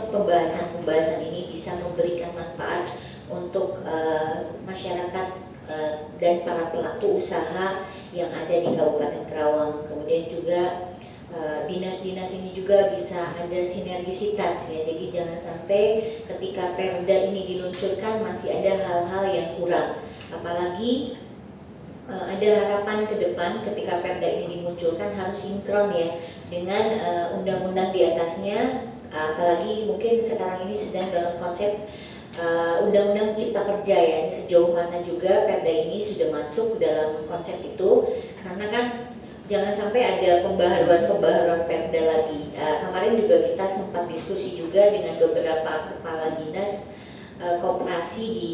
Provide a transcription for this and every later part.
memang pembahasan ini bisa memberikan manfaat untuk masyarakat dan para pelaku usaha yang ada di Kabupaten Karawang. Kemudian juga dinas-dinas ini juga bisa ada sinergisitas ya. Jadi jangan sampai ketika Perda ini diluncurkan masih ada hal-hal yang kurang. Apalagi ada harapan ke depan ketika Perda ini dimunculkan harus sinkron ya dengan undang-undang di atasnya. Apalagi mungkin sekarang ini sedang dalam konsep Undang-Undang Cipta Kerja ya. Ini sejauh mana juga Perda ini sudah masuk dalam konsep itu, karena kan jangan sampai ada pembaharuan Perda lagi. Kemarin juga kita sempat diskusi juga dengan beberapa kepala dinas koperasi di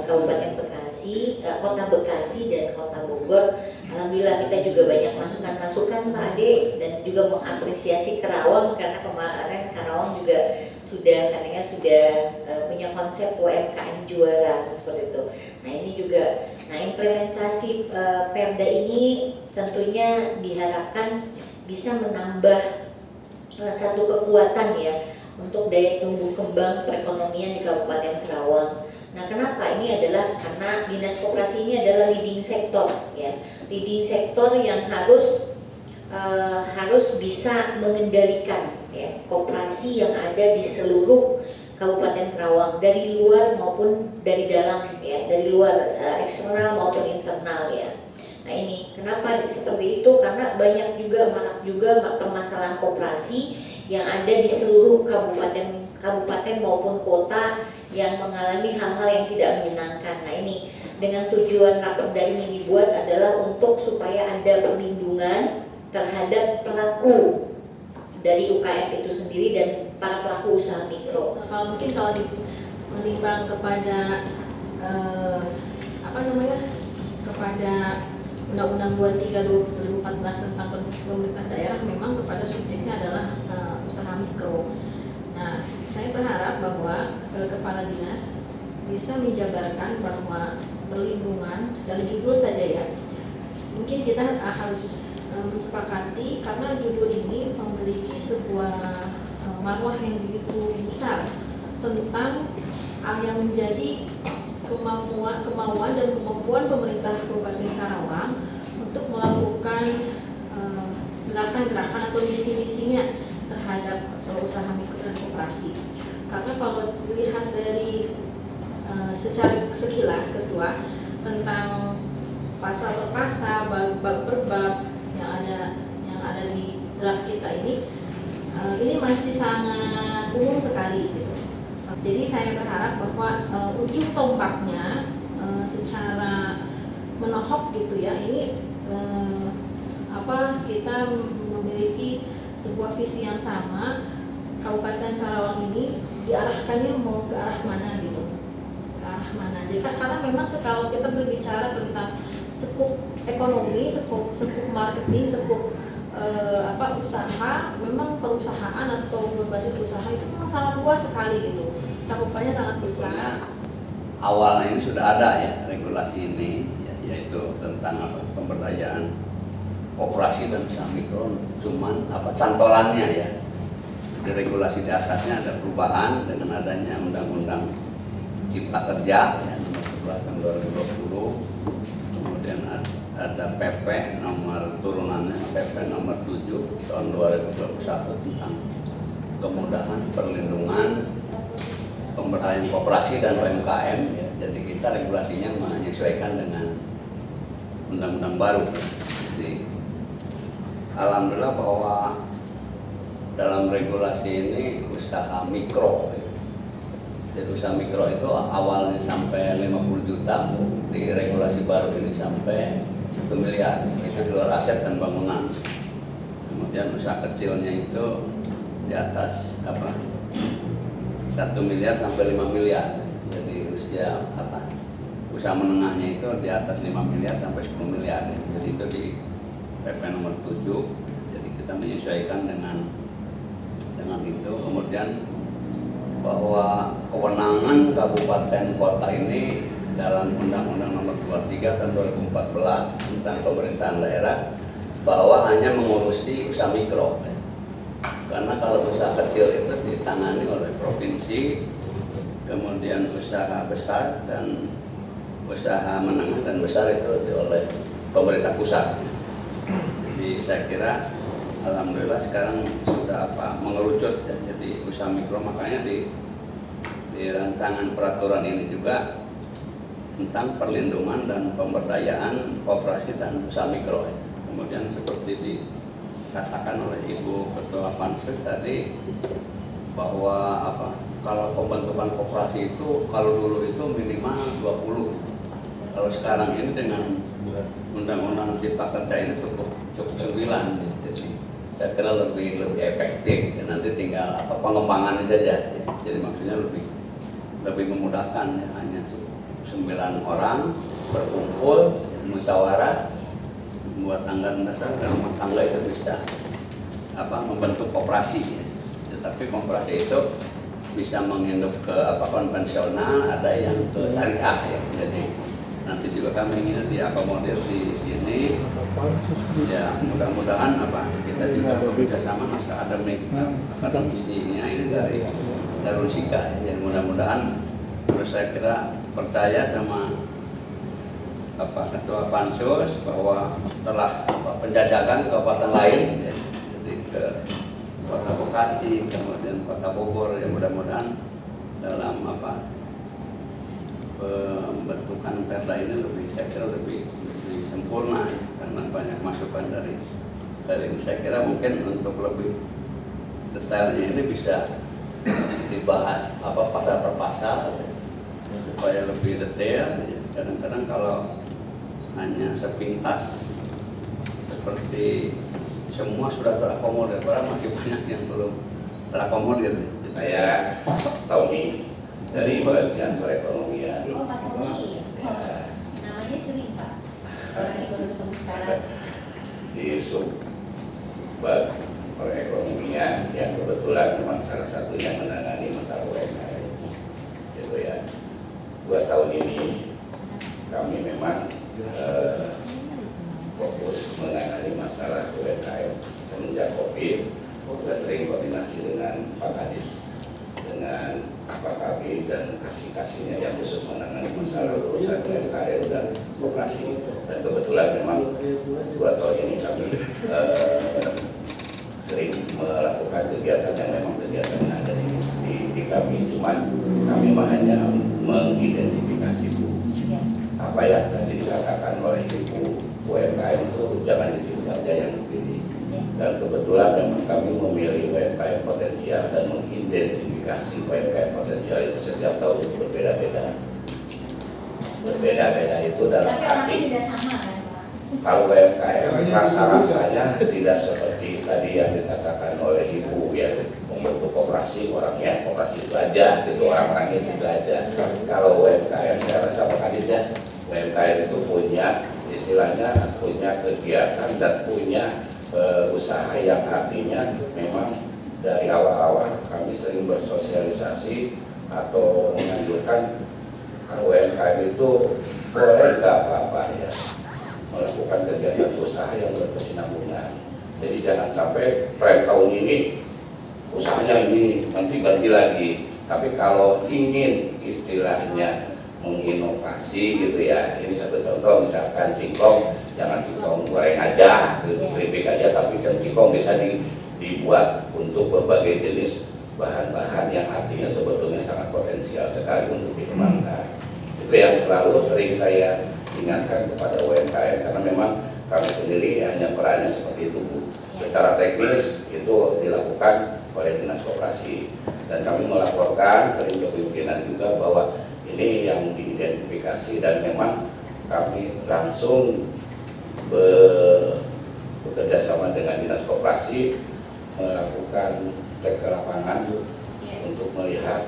Kabupaten Bekasi, Kota Bekasi dan Kota Bogor. Alhamdulillah kita juga banyak masukan-masukan Pak Ade, dan juga mengapresiasi Karawang karena kemarin Karawang juga katanya sudah punya konsep UMKM juara seperti itu. Nah ini juga, implementasi Perda ini tentunya diharapkan bisa menambah satu kekuatan ya untuk daya tumbuh kembang perekonomian di Kabupaten Karawang. Nah, kenapa? Ini adalah karena dinas koperasi ini adalah leading sektor ya, leading sektor yang harus bisa mengendalikan ya koperasi yang ada di seluruh Kabupaten Karawang, dari luar maupun dari dalam ya, dari luar eksternal maupun internal ya. Nah ini kenapa seperti itu? Karena marak juga permasalahan koperasi yang ada di seluruh kabupaten maupun kota yang mengalami hal-hal yang tidak menyenangkan. Nah ini dengan tujuan Raperda ini dibuat adalah untuk supaya ada perlindungan terhadap pelaku dari UKM itu sendiri dan para pelaku usaha mikro. Kalau menimbang kepada kepada Undang-Undang 23 2014 tentang pemerintah daerah, memang kepada subjeknya adalah usaha mikro. Nah, saya berharap bahwa kepala dinas bisa menjabarkan bahwa perlindungan dari judul saja ya. Mungkin kita harus mensepakati, karena judul ini memiliki sebuah marwah yang begitu besar tentang yang menjadi kemauan dan kemampuan pemerintah Kabupaten Karawang untuk melakukan gerakan-gerakan atau misi-misinya terhadap usaha mikro dan koperasi. Karena kalau dilihat dari secara sekilas Ketua tentang pasal per pasal, bab per bab yang ada di draft kita ini masih sangat umum sekali gitu. Jadi saya berharap bahwa ujung tombaknya secara menohok gitu ya, ini kita memiliki sebuah visi yang sama. Kabupaten Karawang ini diarahkannya mau ke arah mana gitu, ke arah mana. Jadi karena memang kalau kita berbicara tentang sekup ekonomi, sekup marketing, sekup usaha, memang perusahaan atau berbasis usaha itu memang sangat luas sekali gitu, cakupannya sangat besar. Awalnya ini sudah ada ya regulasi ini, yaitu tentang pemberdayaan koperasi dan usaha mikro, cuman cantolannya ya di regulasi di atasnya ada perubahan dengan adanya Undang-Undang Cipta Kerja ya, nomor 11 tahun 2020, kemudian ada PP nomor turunannya PP nomor 7 tahun 2021 tentang kemudahan perlindungan pemberdayaan koperasi dan UMKM ya. Jadi kita regulasinya menyesuaikan dengan undang-undang baru. Jadi alhamdulillah bahwa dalam regulasi ini usaha mikro ya. Jadi usaha mikro itu awalnya sampai 50 juta, di regulasi baru ini sampai 1 miliar, itu di luar aset dan bangunan. Kemudian usaha kecilnya itu di atas 1 miliar sampai 5 miliar. Jadi usaha menengahnya itu di atas 5 miliar sampai 10 miliar. Jadi itu di PP nomor 7. Jadi kita menyesuaikan dengan itu. Kemudian bahwa kewenangan kabupaten kota ini dalam Undang-Undang nomor 23 tahun 2014 tentang pemerintahan daerah bahwa hanya mengurusi usaha mikro. Karena kalau usaha kecil itu ditangani oleh provinsi, kemudian usaha besar dan usaha menengah dan besar itu oleh pemerintah pusat. Jadi saya kira alhamdulillah sekarang sudah mengerucut ya, jadi usaha mikro, makanya di rancangan peraturan ini juga tentang perlindungan dan pemberdayaan koperasi dan usaha mikro ya. Kemudian seperti dikatakan oleh Ibu Ketua Pansus tadi bahwa kalau pembentukan koperasi itu kalau dulu itu minimal 20. Kalau sekarang ini dengan Undang-Undang Cipta Kerja ini cukup 9. Jadi saya kira lebih efektif. Nanti tinggal pengembangannya saja. Jadi maksudnya lebih memudahkan ya, hanya cukup 9 orang berkumpul musyawarah membuat anggaran dasar dan rumah tangga itu bisa membentuk koperasi ya. Tetapi koperasi itu bisa menginduk ke konvensional, ada yang ke syariah ya. Jadi nanti juga kami ingin diakomodir di sini ya, mudah-mudahan kita juga bekerjasama naskah akademisinya ini dari Darul Sika ya. Jadi mudah-mudahan, terus saya kira percaya sama Ketua Pansus bahwa setelah penjajakan ke kabupaten lain ya, jadi ke Kota Bekasi, kemudian Kota Bogor, ya mudah-mudahan dalam pembentukan perda ini saya kira lebih sempurna ya, karena banyak masukan dari ini. Saya kira mungkin untuk lebih detailnya ini bisa dibahas pasal per pasal ya, supaya lebih detail ya. Kadang-kadang kalau hanya sepintas seperti semua sudah terakomodir, padahal masih banyak yang belum terakomodir. Saya Tommy dari bagian perekonomian. Oh, Pak Tommy. Namanya sering Pak. Orang yang baru ketemu sekarang. Di Subbag perekonomian yang kebetulan memang salah satunya menangani masalah UMKM. Gitu ya. 2 tahun ini kami memang fokus menangani masalah UMKM semenjak COVID. Kita sering koordinasi dengan Pak Kadis, dengan Pak Kabid dan kasih-kasihnya yang khusus menangani masalah urusan UMKM dan koperasi. Dan kebetulan memang 2 tahun ini kami sering melakukan kegiatan yang memang kegiatan yang ada di kami. Cuman kami hanya mengidentifikasi apa yang tadi dikatakan oleh Ibu, UMKM itu jangan ditiru saja yang dipilih. Dan kebetulan memang kami memilih UMKM potensial dan mengidentifikasi UMKM potensial itu setiap tahun itu berbeda-beda. Berbeda-beda itu dalam arti tidak sama kan Pak? kalau UMKM rasa-rasanya tidak seperti tadi yang dikatakan oleh Ibu ya, membentuk koperasi orangnya koperasi itu aja gitu, orang-orangnya itu aja. Kalau UMKM saya rasa Pak Kadis ya, UMKM itu punya istilahnya punya kegiatan dan punya usaha yang artinya memang dari awal-awal kami sering bersosialisasi atau menganjurkan UMKM itu boleh nggak apa-apa ya melakukan kegiatan usaha yang berkesinambungan. Jadi jangan sampai tren tahun ini usahanya ini nanti ganti lagi. Tapi kalau ingin istilahnya menginovasi gitu ya, ini satu contoh misalkan singkong, jangan singkong goreng aja, keripik aja, tapi kan singkong bisa dibuat untuk berbagai jenis bahan-bahan yang artinya sebetulnya sangat potensial sekali untuk dikembangkan. Itu yang selalu sering saya ingatkan kepada UMKM, karena memang kami sendiri hanya perannya seperti itu. Secara teknis itu dilakukan oleh Dinas Koperasi, dan kami melaporkan sering ke pimpinan juga bahwa ini yang diidentifikasi, dan memang kami langsung bekerja sama dengan Dinas Koperasi melakukan cek ke lapangan untuk melihat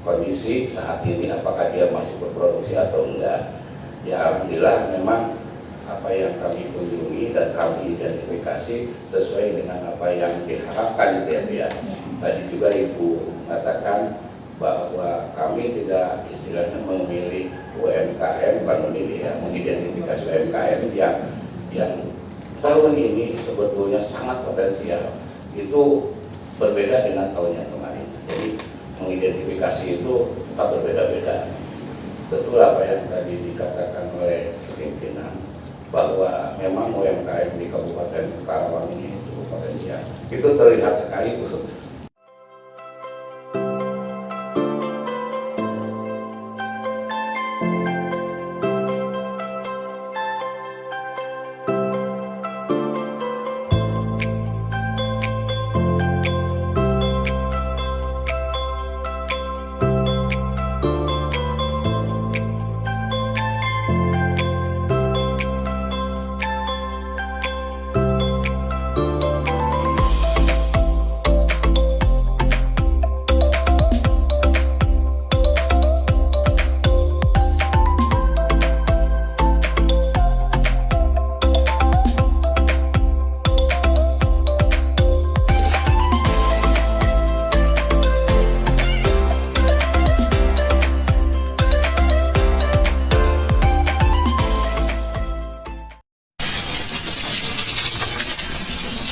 kondisi saat ini apakah dia masih berproduksi atau enggak. Ya alhamdulillah memang apa yang kami kunjungi dan kami identifikasi sesuai dengan apa yang diharapkan gitu ya. Tadi juga Ibu mengatakan bahwa kami tidak istilahnya memilih UMKM, bukan memilih ya, mengidentifikasi UMKM yang tahun ini sebetulnya sangat potensial. itu berbeda dengan tahun yang kemarin. Jadi mengidentifikasi itu tetap berbeda-beda. Betul apa yang tadi dikatakan oleh pimpinan bahwa memang UMKM di Kabupaten Karawang ini cukup potensial. Itu terlihat sekali